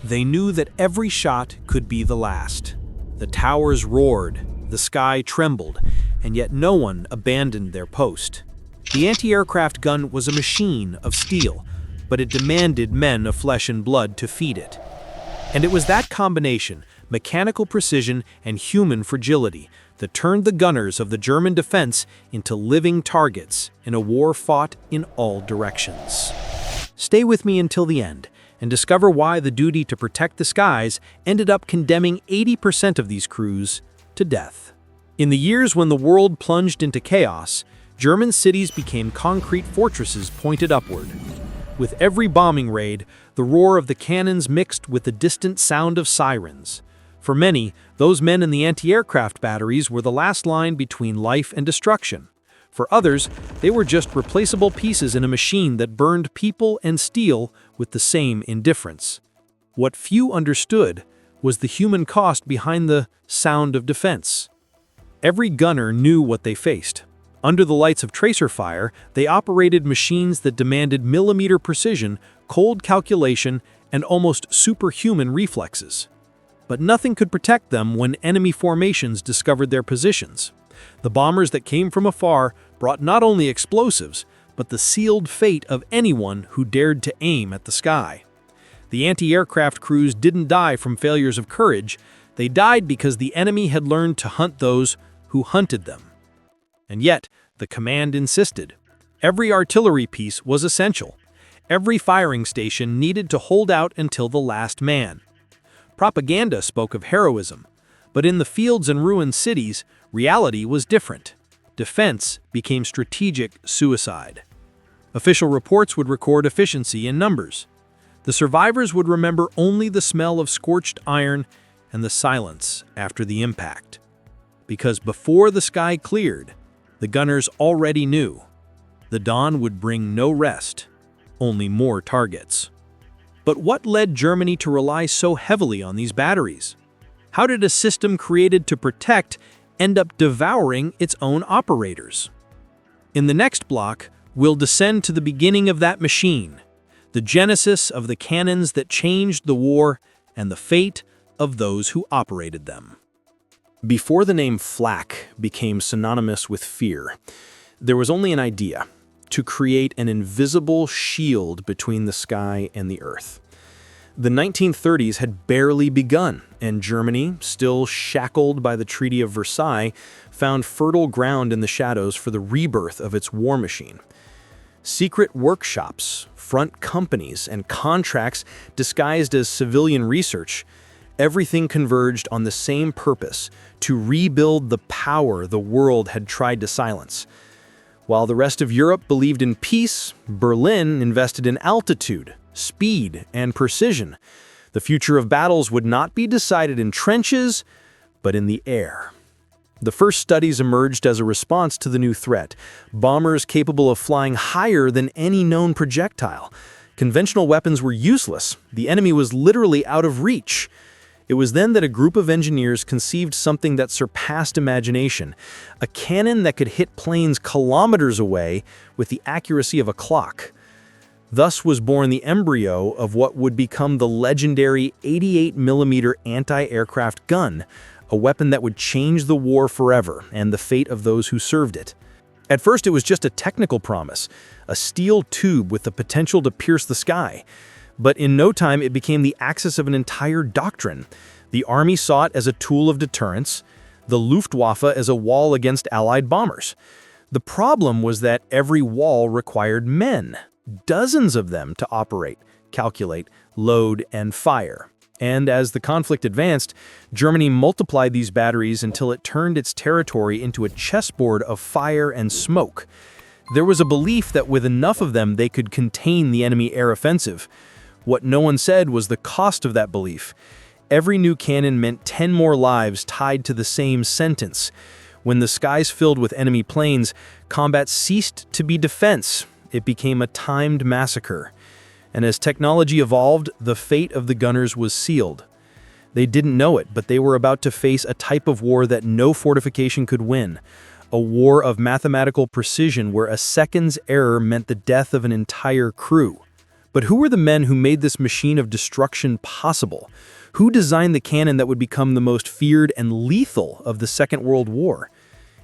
They knew that every shot could be the last. The towers roared, the sky trembled, and yet no one abandoned their post. The anti-aircraft gun was a machine of steel, but it demanded men of flesh and blood to feed it. And it was that combination, mechanical precision and human fragility, that turned the gunners of the German defense into living targets in a war fought in all directions. Stay with me until the end and discover why the duty to protect the skies ended up condemning 80% of these crews to death. In the years when the world plunged into chaos, German cities became concrete fortresses pointed upward. With every bombing raid, the roar of the cannons mixed with the distant sound of sirens. For many, those men in the anti-aircraft batteries were the last line between life and destruction. For others, they were just replaceable pieces in a machine that burned people and steel with the same indifference. What few understood was the human cost behind the sound of defense. Every gunner knew what they faced. Under the lights of tracer fire, they operated machines that demanded millimeter precision, cold calculation, and almost superhuman reflexes. But nothing could protect them when enemy formations discovered their positions. The bombers that came from afar brought not only explosives, but the sealed fate of anyone who dared to aim at the sky. The anti-aircraft crews didn't die from failures of courage, they died because the enemy had learned to hunt those who hunted them. And yet, the command insisted. Every artillery piece was essential. Every firing station needed to hold out until the last man. Propaganda spoke of heroism, but in the fields and ruined cities, reality was different. Defense became strategic suicide. Official reports would record efficiency in numbers. The survivors would remember only the smell of scorched iron and the silence after the impact. Because before the sky cleared, the gunners already knew. The dawn would bring no rest, only more targets. But what led Germany to rely so heavily on these batteries? How did a system created to protect end up devouring its own operators? In the next block, we'll descend to the beginning of that machine, the genesis of the cannons that changed the war and the fate of those who operated them. Before the name flak became synonymous with fear, there was only an idea: to create an invisible shield between the sky and the earth. The 1930s had barely begun, and Germany, still shackled by the Treaty of Versailles, found fertile ground in the shadows for the rebirth of its war machine. Secret workshops, front companies, and contracts disguised as civilian research, everything converged on the same purpose: to rebuild the power the world had tried to silence. While the rest of Europe believed in peace, Berlin invested in altitude, speed, and precision. The future of battles would not be decided in trenches, but in the air. The first studies emerged as a response to the new threat: bombers capable of flying higher than any known projectile. Conventional weapons were useless. The enemy was literally out of reach. It was then that a group of engineers conceived something that surpassed imagination: a cannon that could hit planes kilometers away with the accuracy of a clock. Thus was born the embryo of what would become the legendary 88mm anti-aircraft gun, a weapon that would change the war forever and the fate of those who served it. At first, it was just a technical promise, a steel tube with the potential to pierce the sky. But in no time, it became the axis of an entire doctrine. The army saw it as a tool of deterrence, the Luftwaffe as a wall against Allied bombers. The problem was that every wall required men, dozens of them, to operate, calculate, load, and fire. And as the conflict advanced, Germany multiplied these batteries until it turned its territory into a chessboard of fire and smoke. There was a belief that with enough of them, they could contain the enemy air offensive. What no one said was the cost of that belief. Every new cannon meant 10 more lives tied to the same sentence. When the skies filled with enemy planes, combat ceased to be defense. It became a timed massacre. And as technology evolved, the fate of the gunners was sealed. They didn't know it, but they were about to face a type of war that no fortification could win. A war of mathematical precision where a second's error meant the death of an entire crew. But who were the men who made this machine of destruction possible? Who designed the cannon that would become the most feared and lethal of the Second World War?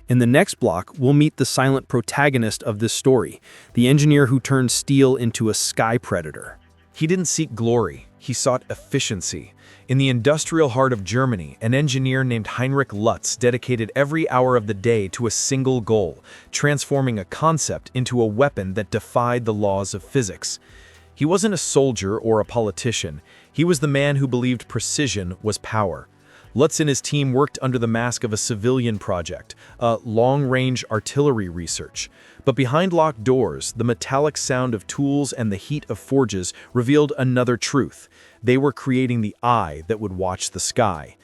In the next block, we'll meet the silent protagonist of this story, the engineer who turned steel into a sky predator. He didn't seek glory, he sought efficiency. In the industrial heart of Germany, an engineer named Heinrich Lutz dedicated every hour of the day to a single goal, transforming a concept into a weapon that defied the laws of physics. He wasn't a soldier or a politician. He was the man who believed precision was power. Lutz and his team worked under the mask of a civilian project, a long-range artillery research. But behind locked doors, the metallic sound of tools and the heat of forges revealed another truth. They were creating the eye that would watch the sky.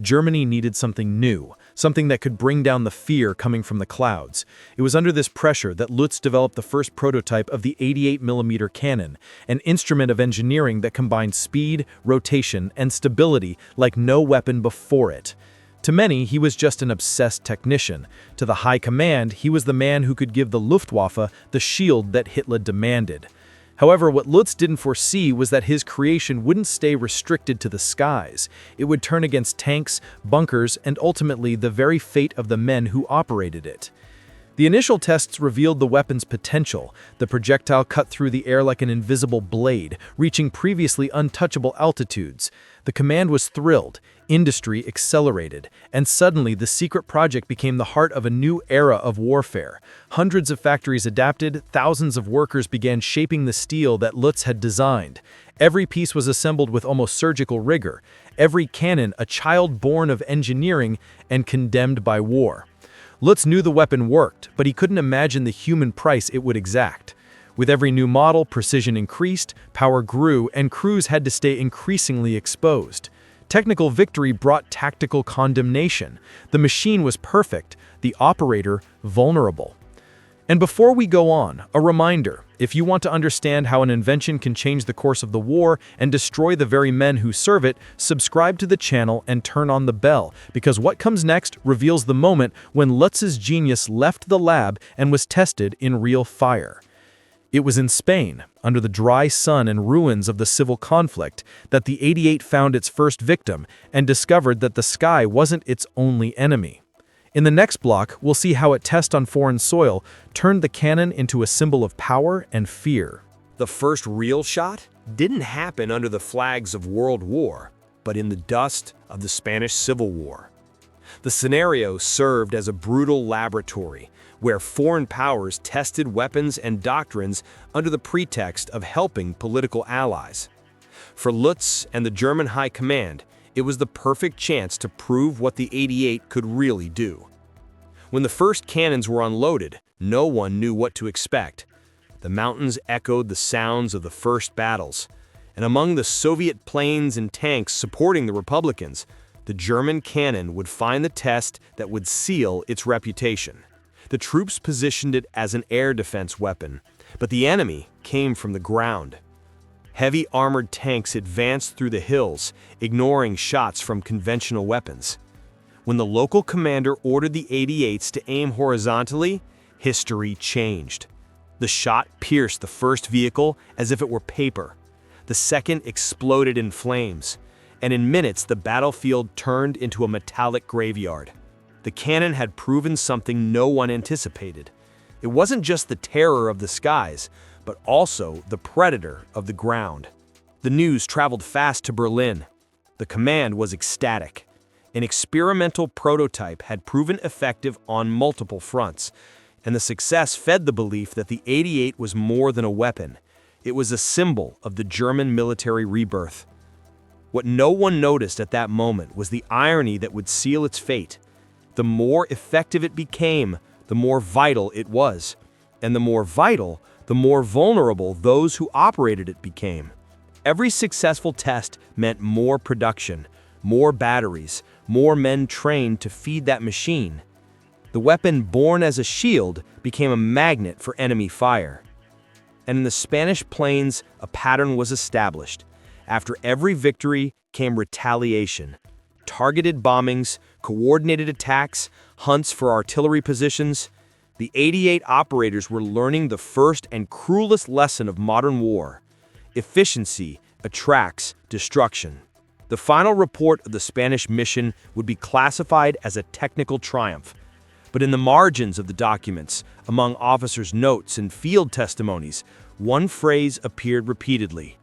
Germany needed something new, something that could bring down the fear coming from the clouds. It was under this pressure that Lutz developed the first prototype of the 88mm cannon, an instrument of engineering that combined speed, rotation, and stability like no weapon before it. To many, he was just an obsessed technician. To the high command, he was the man who could give the Luftwaffe the shield that Hitler demanded. However, what Lutz didn't foresee was that his creation wouldn't stay restricted to the skies. It would turn against tanks, bunkers, and ultimately the very fate of the men who operated it. The initial tests revealed the weapon's potential. The projectile cut through the air like an invisible blade, reaching previously untouchable altitudes. The command was thrilled, industry accelerated, and suddenly the secret project became the heart of a new era of warfare. Hundreds of factories adapted, thousands of workers began shaping the steel that Lutz had designed. Every piece was assembled with almost surgical rigor, every cannon a child born of engineering and condemned by war. Lutz knew the weapon worked, but he couldn't imagine the human price it would exact. With every new model, precision increased, power grew, and crews had to stay increasingly exposed. Technical victory brought tactical condemnation. The machine was perfect, the operator vulnerable. And before we go on, a reminder: if you want to understand how an invention can change the course of the war and destroy the very men who serve it, subscribe to the channel and turn on the bell, because what comes next reveals the moment when Lutz's genius left the lab and was tested in real fire. It was in Spain, under the dry sun and ruins of the civil conflict, that the 88 found its first victim and discovered that the sky wasn't its only enemy. In the next block, we'll see how a test on foreign soil turned the cannon into a symbol of power and fear. The first real shot didn't happen under the flags of World War, but in the dust of the Spanish Civil War. The scenario served as a brutal laboratory where foreign powers tested weapons and doctrines under the pretext of helping political allies. For Lutz and the German High Command, it was the perfect chance to prove what the 88 could really do. When the first cannons were unloaded, no one knew what to expect. The mountains echoed the sounds of the first battles, and among the Soviet planes and tanks supporting the Republicans, the German cannon would find the test that would seal its reputation. The troops positioned it as an air defense weapon, but the enemy came from the ground. Heavy armored tanks advanced through the hills, ignoring shots from conventional weapons. When the local commander ordered the 88s to aim horizontally, history changed. The shot pierced the first vehicle as if it were paper. The second exploded in flames, and in minutes the battlefield turned into a metallic graveyard. The cannon had proven something no one anticipated. It wasn't just the terror of the skies, but also the predator of the ground. The news traveled fast to Berlin. The command was ecstatic. An experimental prototype had proven effective on multiple fronts, and the success fed the belief that the 88 was more than a weapon. It was a symbol of the German military rebirth. What no one noticed at that moment was the irony that would seal its fate. The more effective it became, the more vital it was. And the more vital, the more vulnerable those who operated it became. Every successful test meant more production, more batteries, more men trained to feed that machine. The weapon born as a shield became a magnet for enemy fire. And in the Spanish plains, a pattern was established. After every victory came retaliation. Targeted bombings, coordinated attacks, hunts for artillery positions. The 88 operators were learning the first and cruelest lesson of modern war. efficiency attracts destruction. The final report of the Spanish mission would be classified as a technical triumph. But in the margins of the documents, among officers' notes and field testimonies, one phrase appeared repeatedly: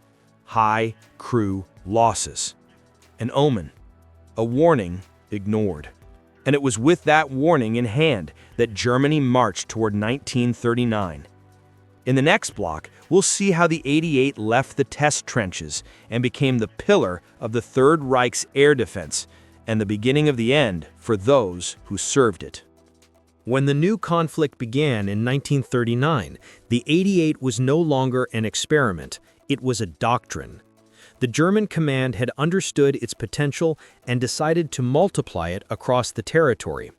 high crew losses. An omen, a warning ignored. And it was with that warning in hand that Germany marched toward 1939. In the next block, we'll see how the 88 left the test trenches and became the pillar of the Third Reich's air defense, and the beginning of the end for those who served it. When the new conflict began in 1939, the 88 was no longer an experiment, it was a doctrine. The German command had understood its potential and decided to multiply it across the territory.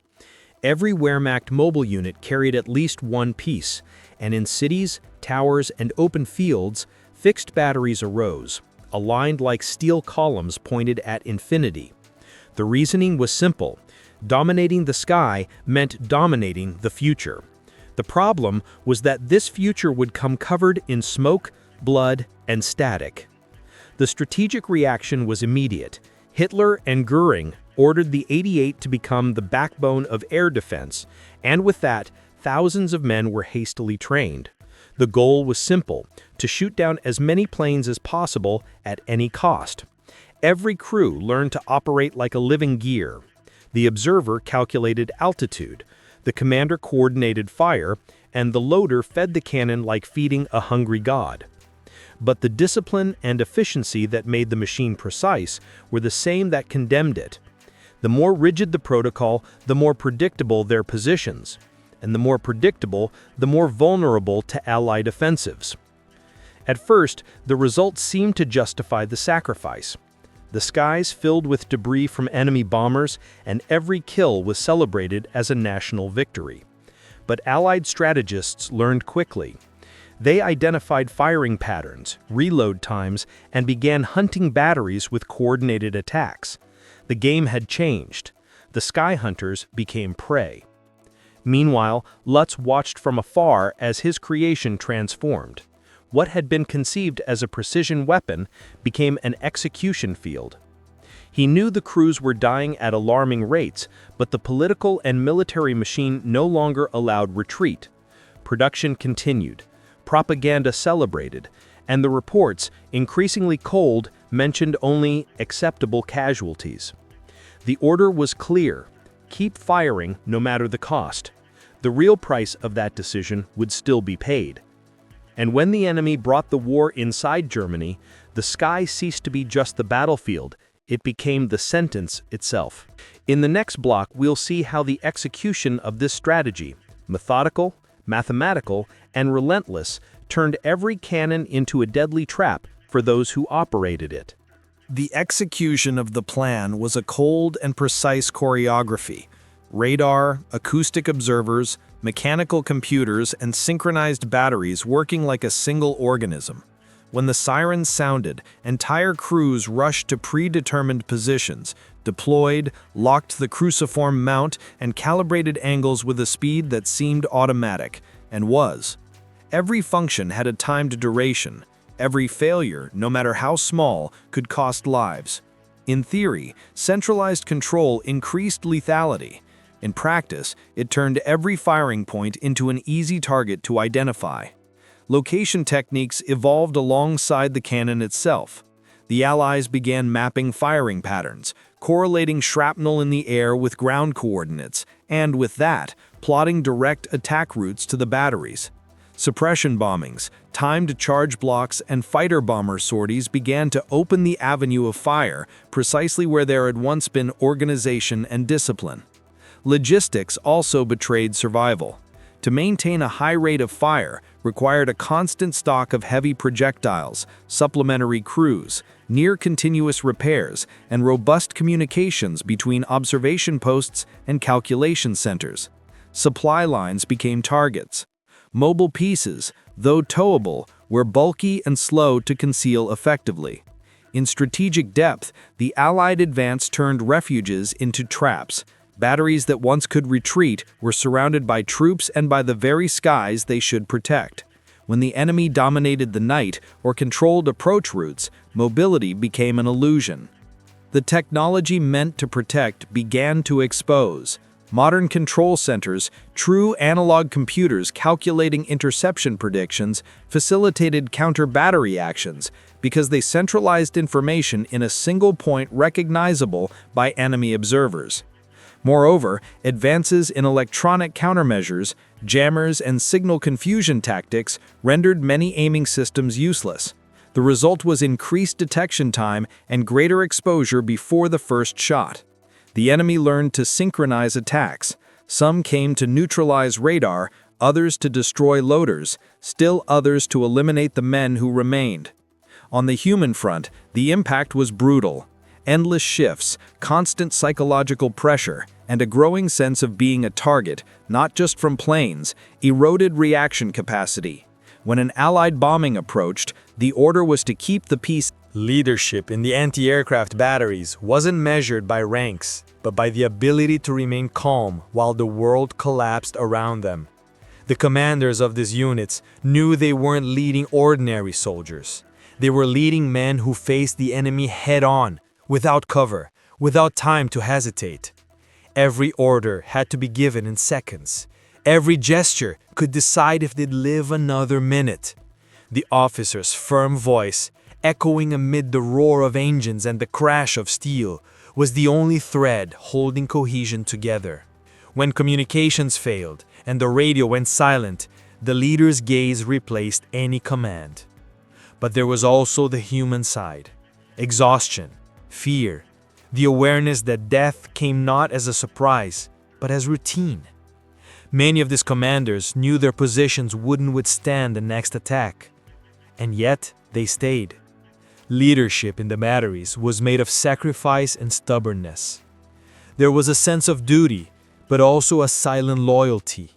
Every Wehrmacht mobile unit carried at least one piece, and in cities, towers, and open fields, fixed batteries arose, aligned like steel columns pointed at infinity. The reasoning was simple. Dominating the sky meant dominating the future. The problem was that this future would come covered in smoke, blood, and static. The strategic reaction was immediate. Hitler and Göring ordered the 88 to become the backbone of air defense, and with that, thousands of men were hastily trained. The goal was simple: to shoot down as many planes as possible at any cost. Every crew learned to operate like a living gear. The observer calculated altitude, the commander coordinated fire, and the loader fed the cannon like feeding a hungry god. But the discipline and efficiency that made the machine precise were the same that condemned it. The more rigid the protocol, the more predictable their positions. And the more predictable, the more vulnerable to Allied offensives. At first, the results seemed to justify the sacrifice. The skies filled with debris from enemy bombers, and every kill was celebrated as a national victory. But Allied strategists learned quickly. They identified firing patterns, reload times, and began hunting batteries with coordinated attacks. The game had changed. The sky hunters became prey. Meanwhile, Lutz watched from afar as his creation transformed. What had been conceived as a precision weapon became an execution field. He knew the crews were dying at alarming rates, but the political and military machine no longer allowed retreat. Production continued, propaganda celebrated, and the reports, increasingly cold, mentioned only acceptable casualties. The order was clear: keep firing no matter the cost. The real price of that decision would still be paid. And when the enemy brought the war inside Germany, the sky ceased to be just the battlefield, it became the sentence itself. In the next block, we'll see how the execution of this strategy, methodical, mathematical, and relentless, turned every cannon into a deadly trap for those who operated it. The execution of the plan was a cold and precise choreography. Radar, acoustic observers, mechanical computers, and synchronized batteries working like a single organism. When the sirens sounded, entire crews rushed to predetermined positions, deployed, locked the cruciform mount, and calibrated angles with a speed that seemed automatic, and was. Every function had a timed duration. Every failure, no matter how small, could cost lives. In theory, centralized control increased lethality. In practice, it turned every firing point into an easy target to identify. Location techniques evolved alongside the cannon itself. The Allies began mapping firing patterns, correlating shrapnel in the air with ground coordinates, and with that, plotting direct attack routes to the batteries. Suppression bombings, timed charge blocks, and fighter bomber sorties began to open the avenue of fire precisely where there had once been organization and discipline. Logistics also betrayed survival. To maintain a high rate of fire required a constant stock of heavy projectiles, supplementary crews, near-continuous repairs, and robust communications between observation posts and calculation centers. Supply lines became targets. Mobile pieces, though towable, were bulky and slow to conceal effectively. In strategic depth, the Allied advance turned refuges into traps. Batteries that once could retreat were surrounded by troops and by the very skies they should protect. When the enemy dominated the night or controlled approach routes, mobility became an illusion. The technology meant to protect began to expose. Modern control centers, true analog computers calculating interception predictions, facilitated counter-battery actions because they centralized information in a single point recognizable by enemy observers. Moreover, advances in electronic countermeasures, jammers, and signal confusion tactics rendered many aiming systems useless. The result was increased detection time and greater exposure before the first shot. The enemy learned to synchronize attacks. Some came to neutralize radar, others to destroy loaders, still others to eliminate the men who remained. On the human front, the impact was brutal. Endless shifts, constant psychological pressure, and a growing sense of being a target, not just from planes, eroded reaction capacity. When an Allied bombing approached, the order was to keep the peace. Leadership in the anti-aircraft batteries wasn't measured by ranks, but by the ability to remain calm while the world collapsed around them. The commanders of these units knew they weren't leading ordinary soldiers. They were leading men who faced the enemy head-on, without cover, without time to hesitate. Every order had to be given in seconds. Every gesture could decide if they'd live another minute. The officer's firm voice, echoing amid the roar of engines and the crash of steel, was the only thread holding cohesion together. When communications failed and the radio went silent, the leader's gaze replaced any command. But there was also the human side: exhaustion, fear, the awareness that death came not as a surprise, but as routine. Many of these commanders knew their positions wouldn't withstand the next attack, and yet they stayed. Leadership in the batteries was made of sacrifice and stubbornness. There was a sense of duty, but also a silent loyalty.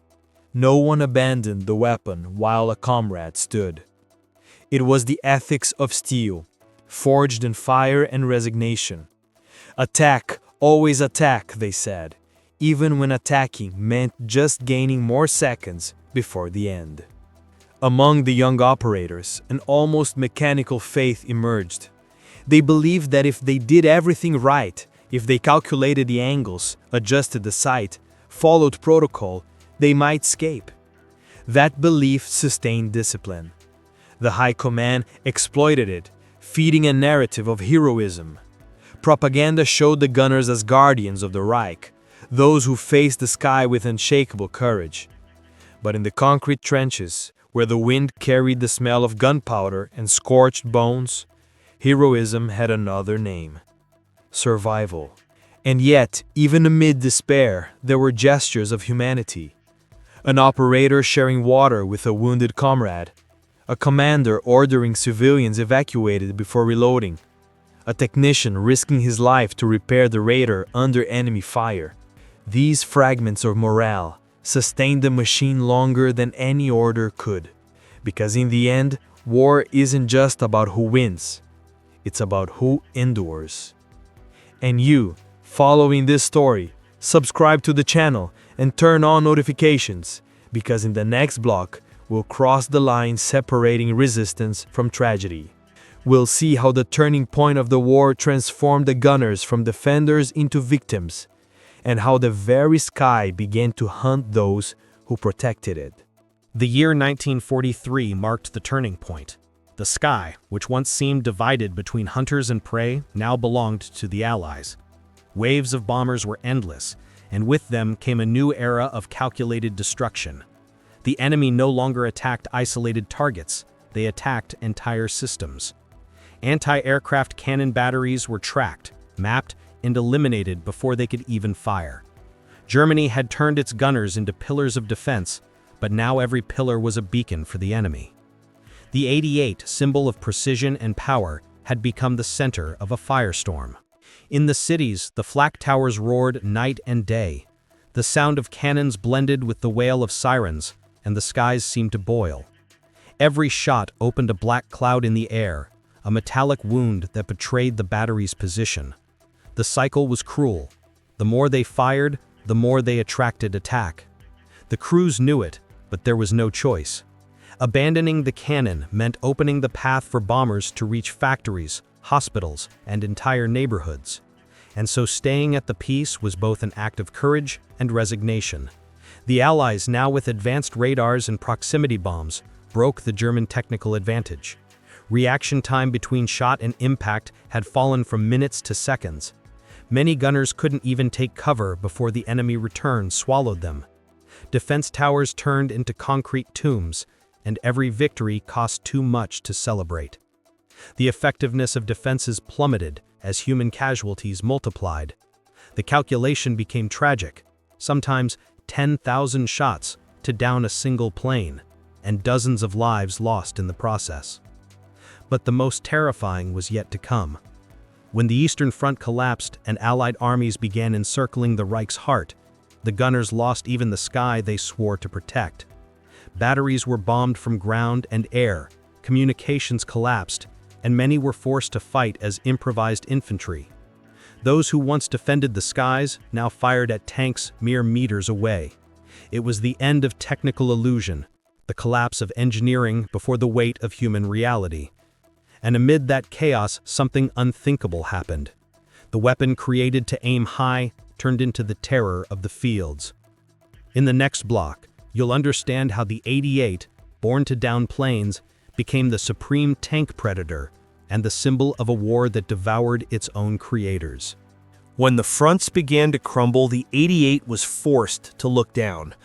No one abandoned the weapon while a comrade stood. It was the ethics of steel, forged in fire and resignation. Attack, always attack, they said, even when attacking meant just gaining more seconds before the end. Among the young operators, an almost mechanical faith emerged. They believed that if they did everything right, if they calculated the angles, adjusted the sight, followed protocol, they might escape. That belief sustained discipline. The High Command exploited it, feeding a narrative of heroism. Propaganda showed the gunners as guardians of the Reich, those who faced the sky with unshakable courage. But in the concrete trenches, where the wind carried the smell of gunpowder and scorched bones, heroism had another name: survival. And yet, even amid despair, there were gestures of humanity. An operator sharing water with a wounded comrade, a commander ordering civilians evacuated before reloading, a technician risking his life to repair the radar under enemy fire. These fragments of morale sustained the machine longer than any order could, because in the end, war isn't just about who wins, it's about who endures. And you, following this story, subscribe to the channel and turn on notifications, because in the next block, we'll cross the line separating resistance from tragedy. We'll see how the turning point of the war transformed the gunners from defenders into victims, and how the very sky began to hunt those who protected it. The year 1943 marked the turning point. The sky, which once seemed divided between hunters and prey, now belonged to the Allies. Waves of bombers were endless, and with them came a new era of calculated destruction. The enemy no longer attacked isolated targets, they attacked entire systems. Anti-aircraft cannon batteries were tracked, mapped, and eliminated before they could even fire. Germany had turned its gunners into pillars of defense, but now every pillar was a beacon for the enemy. The 88, symbol of precision and power, had become the center of a firestorm. In the cities, the flak towers roared night and day. The sound of cannons blended with the wail of sirens, and the skies seemed to boil. Every shot opened a black cloud in the air, a metallic wound that betrayed the battery's position. The cycle was cruel. The more they fired, the more they attracted attack. The crews knew it, but there was no choice. Abandoning the cannon meant opening the path for bombers to reach factories, hospitals, and entire neighborhoods. And so staying at the peace was both an act of courage and resignation. The Allies, now with advanced radars and proximity bombs, broke the German technical advantage. Reaction time between shot and impact had fallen from minutes to seconds. Many gunners couldn't even take cover before the enemy return swallowed them. Defense towers turned into concrete tombs, and every victory cost too much to celebrate. The effectiveness of defenses plummeted as human casualties multiplied. The calculation became tragic, sometimes 10,000 shots to down a single plane, and dozens of lives lost in the process. But the most terrifying was yet to come. When the Eastern Front collapsed and Allied armies began encircling the Reich's heart, the gunners lost even the sky they swore to protect. Batteries were bombed from ground and air, communications collapsed, and many were forced to fight as improvised infantry. Those who once defended the skies now fired at tanks mere meters away. It was the end of technical illusion, the collapse of engineering before the weight of human reality. And amid that chaos, something unthinkable happened. The weapon created to aim high turned into the terror of the fields. In the next block, you'll understand how the 88, born to down planes, became the supreme tank predator and the symbol of a war that devoured its own creators. When the fronts began to crumble, the 88 was forced to look down.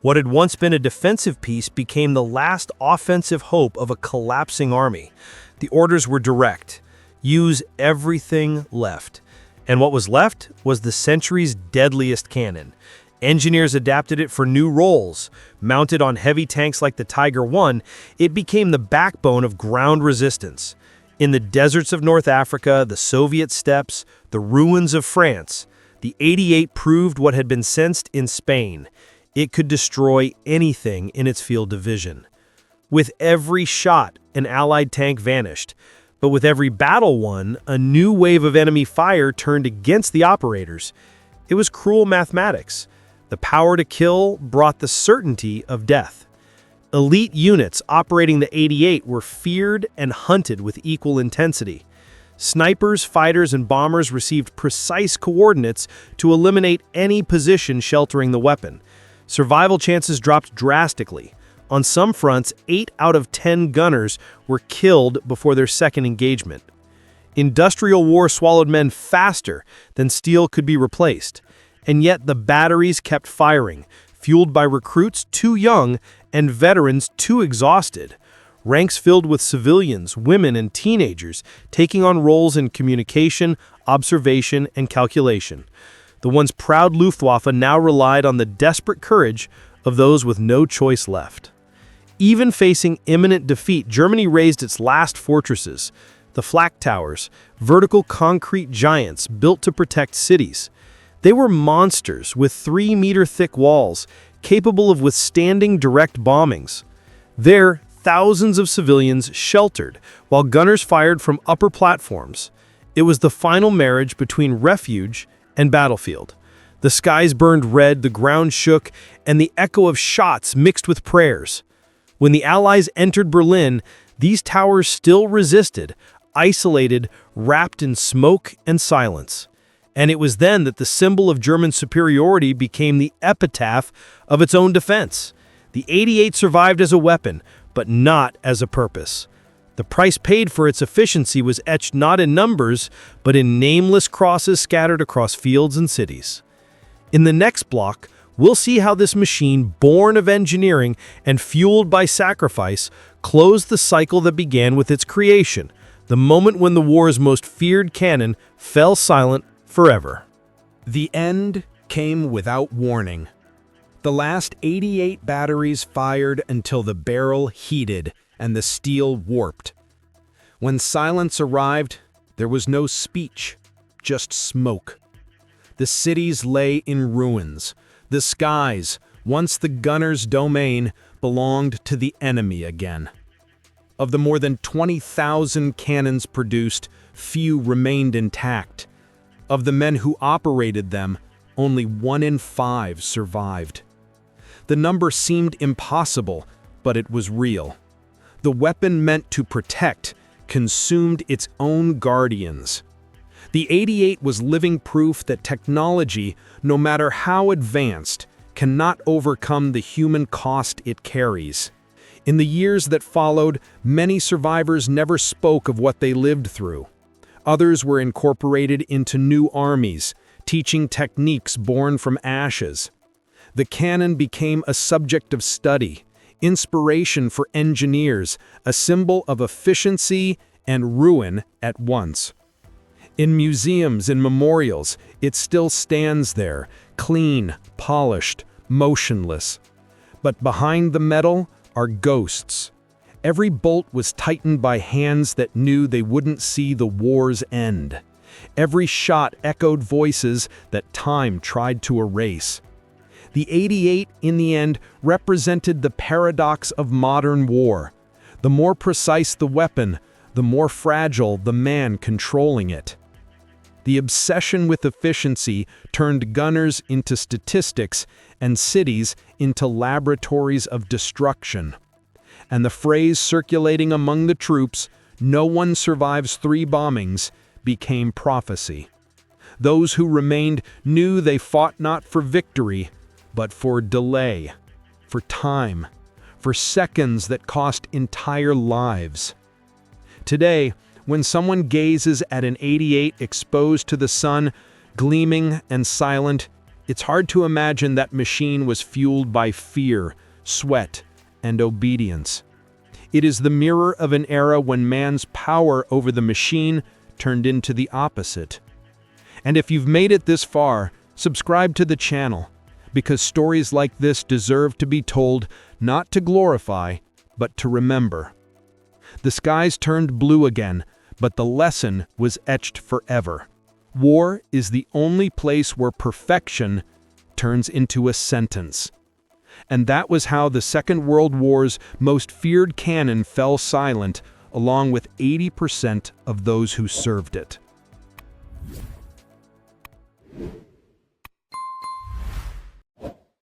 What had once been a defensive piece became the last offensive hope of a collapsing army. The orders were direct: use everything left. And what was left was the century's deadliest cannon. Engineers adapted it for new roles. Mounted on heavy tanks like the Tiger I, it became the backbone of ground resistance. In the deserts of North Africa, the Soviet steppes, the ruins of France, the 88 proved what had been sensed in Spain. It could destroy anything in its field of vision. With every shot, an Allied tank vanished. But with every battle won, a new wave of enemy fire turned against the operators. It was cruel mathematics. The power to kill brought the certainty of death. Elite units operating the 88 were feared and hunted with equal intensity. Snipers, fighters, and bombers received precise coordinates to eliminate any position sheltering the weapon. Survival chances dropped drastically. On some fronts, 8 out of 10 gunners were killed before their second engagement. Industrial war swallowed men faster than steel could be replaced. And yet the batteries kept firing, fueled by recruits too young and veterans too exhausted. Ranks filled with civilians, women, and teenagers taking on roles in communication, observation, and calculation. The once proud Luftwaffe now relied on the desperate courage of those with no choice left. Even facing imminent defeat, Germany raised its last fortresses, the flak towers, vertical concrete giants built to protect cities. They were monsters with 3-meter-thick walls, capable of withstanding direct bombings. There, thousands of civilians sheltered, while gunners fired from upper platforms. It was the final marriage between refuge and battlefield. The skies burned red, the ground shook, and the echo of shots mixed with prayers. When the Allies entered Berlin, these towers still resisted, isolated, wrapped in smoke and silence. And it was then that the symbol of German superiority became the epitaph of its own defense. The 88 survived as a weapon, but not as a purpose. The price paid for its efficiency was etched not in numbers, but in nameless crosses scattered across fields and cities. In the next block, we'll see how this machine, born of engineering and fueled by sacrifice, closed the cycle that began with its creation, the moment when the war's most feared cannon fell silent forever. The end came without warning. The last 88 batteries fired until the barrel heated and the steel warped. When silence arrived, there was no speech, just smoke. The cities lay in ruins. The skies, once the gunner's domain, belonged to the enemy again. Of the more than 20,000 cannons produced, few remained intact. Of the men who operated them, only 1 in 5 survived. The number seemed impossible, but it was real. The weapon meant to protect consumed its own guardians. The 88 was living proof that technology, no matter how advanced, cannot overcome the human cost it carries. In the years that followed, many survivors never spoke of what they lived through. Others were incorporated into new armies, teaching techniques born from ashes. The cannon became a subject of study, inspiration for engineers, a symbol of efficiency and ruin at once. In museums and memorials, it still stands there, clean, polished, motionless. But behind the metal are ghosts. Every bolt was tightened by hands that knew they wouldn't see the war's end. Every shot echoed voices that time tried to erase. The 88, in the end, represented the paradox of modern war. The more precise the weapon, the more fragile the man controlling it. The obsession with efficiency turned gunners into statistics and cities into laboratories of destruction. And the phrase circulating among the troops, "No one survives 3 bombings," became prophecy. Those who remained knew they fought not for victory, but for delay, for time, for seconds that cost entire lives. Today, when someone gazes at an 88 exposed to the sun, gleaming and silent, it's hard to imagine that machine was fueled by fear, sweat, and obedience. It is the mirror of an era when man's power over the machine turned into the opposite. And if you've made it this far, subscribe to the channel, because stories like this deserve to be told, not to glorify, but to remember. The skies turned blue again, but the lesson was etched forever. War is the only place where perfection turns into a sentence. And that was how the Second World War's most feared cannon fell silent, along with 80% of those who served it.